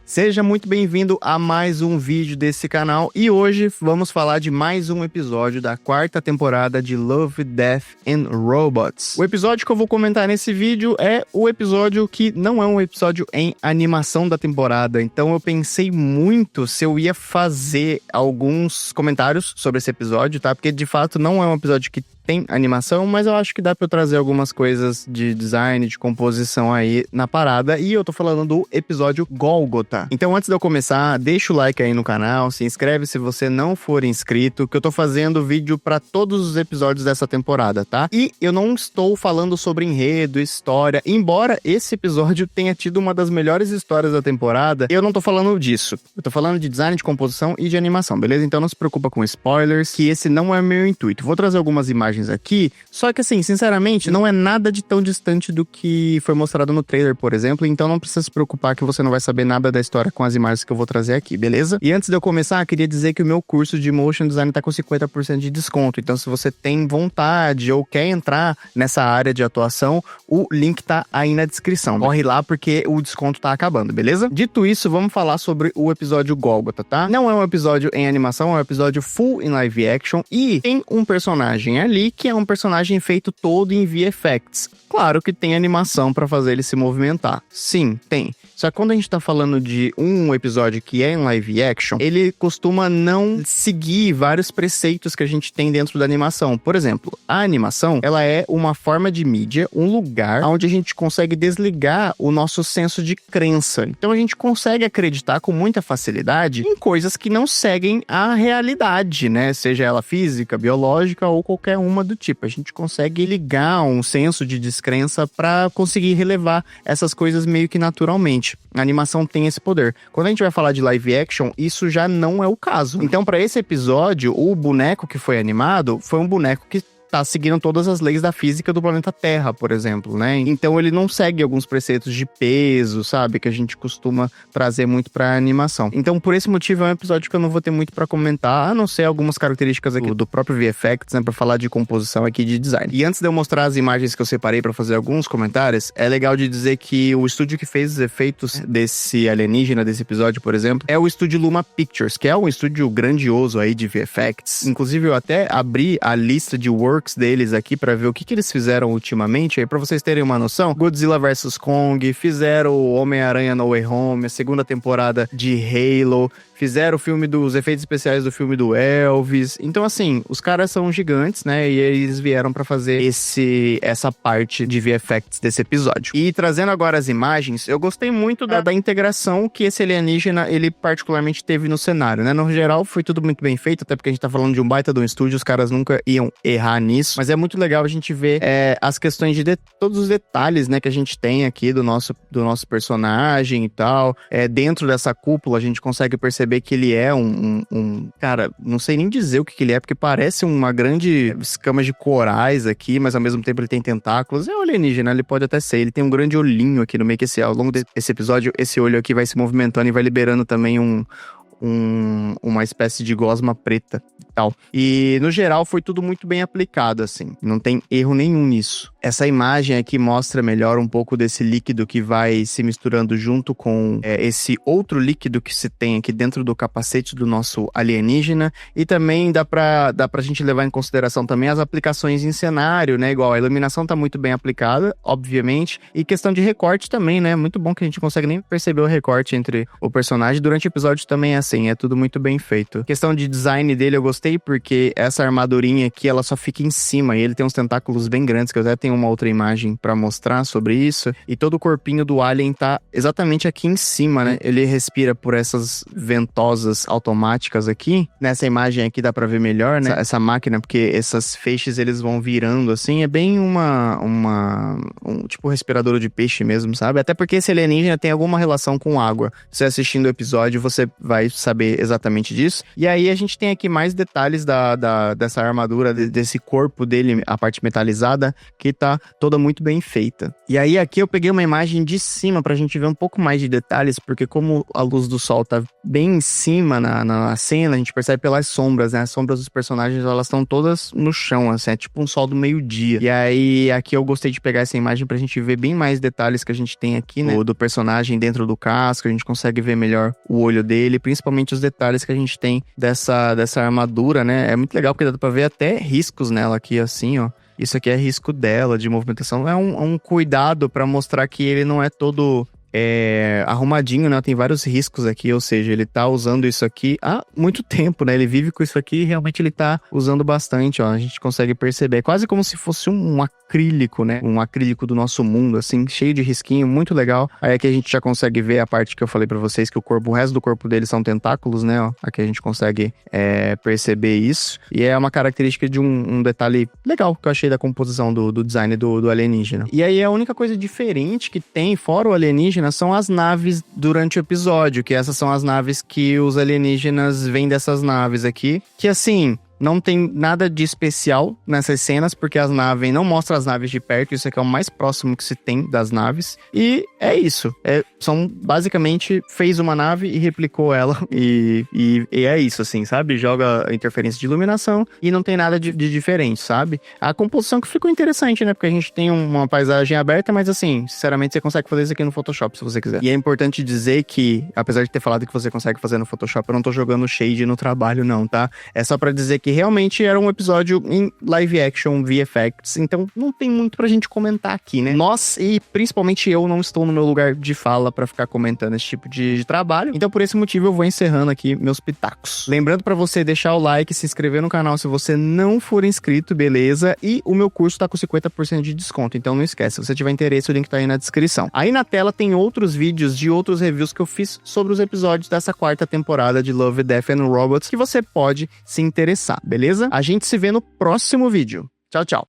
Seja muito bem-vindo a mais um vídeo desse canal e hoje vamos falar de mais um episódio da quarta temporada de Love, Death and Robots. O episódio que eu vou comentar nesse vídeo é o episódio que não é um episódio em animação da temporada, então eu pensei muito se eu ia fazer alguns comentários sobre esse episódio, tá? Porque de fato não é um episódio que tem animação, mas eu acho que dá pra eu trazer algumas coisas de design, de composição aí na parada, e eu tô falando do episódio Gólgota. Então antes de eu começar, deixa o like aí no canal, se inscreve se você não for inscrito, que eu tô fazendo vídeo pra todos os episódios dessa temporada, tá? E eu não estou falando sobre enredo, história, embora esse episódio tenha tido uma das melhores histórias da temporada, eu não tô falando disso. Eu tô falando de design, de composição e de animação, beleza? Então não se preocupa com spoilers, que esse não é meu intuito. Vou trazer algumas imagens aqui, só que assim, sinceramente, não é nada de tão distante do que foi mostrado no trailer, por exemplo, então não precisa se preocupar que você não vai saber nada da história com as imagens que eu vou trazer aqui, beleza? E antes de eu começar, queria dizer que o meu curso de Motion Design tá com 50% de desconto, então se você tem vontade ou quer entrar nessa área de atuação, o link tá aí na descrição. Corre lá porque o desconto tá acabando, beleza? Dito isso, vamos falar sobre o episódio Gólgota, tá? Não é um episódio em animação, é um episódio full in live action e tem um personagem ali que é um personagem feito todo em VFX. Claro que tem animação pra fazer ele se movimentar. Sim, tem. Só que quando a gente tá falando de um episódio que é em live action, ele costuma não seguir vários preceitos que a gente tem dentro da animação. Por exemplo, a animação, ela é uma forma de mídia, um lugar onde a gente consegue desligar o nosso senso de crença. Então a gente consegue acreditar com muita facilidade em coisas que não seguem a realidade, né? Seja ela física, biológica ou qualquer uma do tipo. A gente consegue ligar um senso de descrença pra conseguir relevar essas coisas meio que naturalmente. A animação tem esse poder. Quando a gente vai falar de live action, isso já não é o caso. Então, para esse episódio, o boneco que foi animado foi um boneco que tá seguindo todas as leis da física do planeta Terra, por exemplo, né? Então ele não segue alguns preceitos de peso, sabe? Que a gente costuma trazer muito pra animação. Então, por esse motivo, é um episódio que eu não vou ter muito pra comentar, a não ser algumas características aqui do próprio VFX, né? Pra falar de composição aqui de design. E antes de eu mostrar as imagens que eu separei pra fazer alguns comentários, é legal de dizer que o estúdio que fez os efeitos desse alienígena, desse episódio, por exemplo, é o estúdio Luma Pictures, que é um estúdio grandioso aí de VFX. Inclusive, eu até abri a lista de works deles aqui pra ver o que eles fizeram ultimamente, aí pra vocês terem uma noção. Godzilla vs Kong, fizeram o Homem-Aranha No Way Home, a segunda temporada de Halo, fizeram o filme dos efeitos especiais do filme do Elvis. Então, assim, os caras são gigantes, né? E eles vieram pra fazer essa parte de VFX desse episódio. E trazendo agora as imagens, eu gostei muito da integração que esse alienígena, ele particularmente teve no cenário, né? No geral, foi tudo muito bem feito, até porque a gente tá falando de um baita de um estúdio, os caras nunca iam errar nisso. Mas é muito legal a gente ver as questões de todos os detalhes, né? Que a gente tem aqui do nosso personagem e tal. Dentro dessa cúpula, a gente consegue perceber que ele é cara, não sei nem dizer o que ele é, porque parece uma grande escama de corais aqui, mas ao mesmo tempo ele tem tentáculos. É um alienígena, ele pode até ser. Ele tem um grande olhinho aqui no meio, que ao longo desse episódio, esse olho aqui vai se movimentando e vai liberando também uma espécie de gosma preta e tal. E, no geral, foi tudo muito bem aplicado, assim. Não tem erro nenhum nisso. Essa imagem aqui mostra melhor um pouco desse líquido que vai se misturando junto com esse outro líquido que se tem aqui dentro do capacete do nosso alienígena. E também dá pra gente levar em consideração também as aplicações em cenário, né? Igual, a iluminação tá muito bem aplicada, obviamente. E questão de recorte também, né? Muito bom que a gente consegue nem perceber o recorte entre o personagem. Durante o episódio também é assim, é tudo muito bem feito. Questão de design dele eu gostei porque essa armadurinha aqui, ela só fica em cima e ele tem uns tentáculos bem grandes, que eu até tenho uma outra imagem pra mostrar sobre isso. E todo o corpinho do alien tá exatamente aqui em cima, né? Ele respira por essas ventosas automáticas aqui. Nessa imagem aqui dá pra ver melhor, né? Essa máquina, porque essas feixes eles vão virando assim, é bem um tipo respirador de peixe mesmo, sabe? Até porque esse alienígena tem alguma relação com água. Você assistindo o episódio, você vai saber exatamente disso. E aí a gente tem aqui mais detalhes dessa armadura, desse corpo dele, a parte metalizada, que tá toda muito bem feita. E aí aqui eu peguei uma imagem de cima pra gente ver um pouco mais de detalhes, porque como a luz do sol tá bem em cima na cena, a gente percebe pelas sombras, né? As sombras dos personagens, elas estão todas no chão, assim, é tipo um sol do meio-dia. E aí aqui eu gostei de pegar essa imagem pra gente ver bem mais detalhes que a gente tem aqui, né? Do personagem dentro do casco, a gente consegue ver melhor o olho dele, principalmente os detalhes que a gente tem dessa armadura, né? É muito legal porque dá pra ver até riscos nela aqui, assim, ó. Isso aqui é risco dela, de movimentação. É um cuidado pra mostrar que ele não é todo arrumadinho, né? Tem vários riscos aqui, ou seja, ele tá usando isso aqui há muito tempo, né? Ele vive com isso aqui e realmente ele tá usando bastante, ó. A gente consegue perceber. É quase como se fosse um acrílico, né? Um acrílico do nosso mundo, assim, cheio de risquinho, muito legal. Aí aqui a gente já consegue ver a parte que eu falei pra vocês, que o resto do corpo dele são tentáculos, né? Ó, aqui a gente consegue perceber isso. E é uma característica de um detalhe legal que eu achei da composição do design do alienígena. E aí a única coisa diferente que tem, fora o alienígena, são as naves durante o episódio, que essas são as naves que os alienígenas vêm dessas naves aqui, que assim, não tem nada de especial nessas cenas, porque as naves não mostram as naves de perto, isso aqui é o mais próximo que se tem das naves. E é isso. São basicamente, fez uma nave e replicou ela. E é isso, assim, sabe? Joga interferência de iluminação e não tem nada de diferente, sabe? A composição que ficou interessante, né? Porque a gente tem uma paisagem aberta, mas assim, sinceramente, você consegue fazer isso aqui no Photoshop, se você quiser. E é importante dizer que, apesar de ter falado que você consegue fazer no Photoshop, eu não tô jogando shade no trabalho, não, tá? É só pra dizer que realmente era um episódio em live action, VFX, então não tem muito pra gente comentar aqui, né? Nós, e principalmente eu, não estou no meu lugar de fala pra ficar comentando esse tipo de trabalho, então por esse motivo eu vou encerrando aqui meus pitacos. Lembrando pra você deixar o like, se inscrever no canal se você não for inscrito, beleza? E o meu curso tá com 50% de desconto, então não esquece, se você tiver interesse, o link tá aí na descrição. Aí na tela tem outros vídeos de outros reviews que eu fiz sobre os episódios dessa 4ª temporada de Love, Death and Robots que você pode se interessar. Beleza? A gente se vê no próximo vídeo. Tchau, tchau.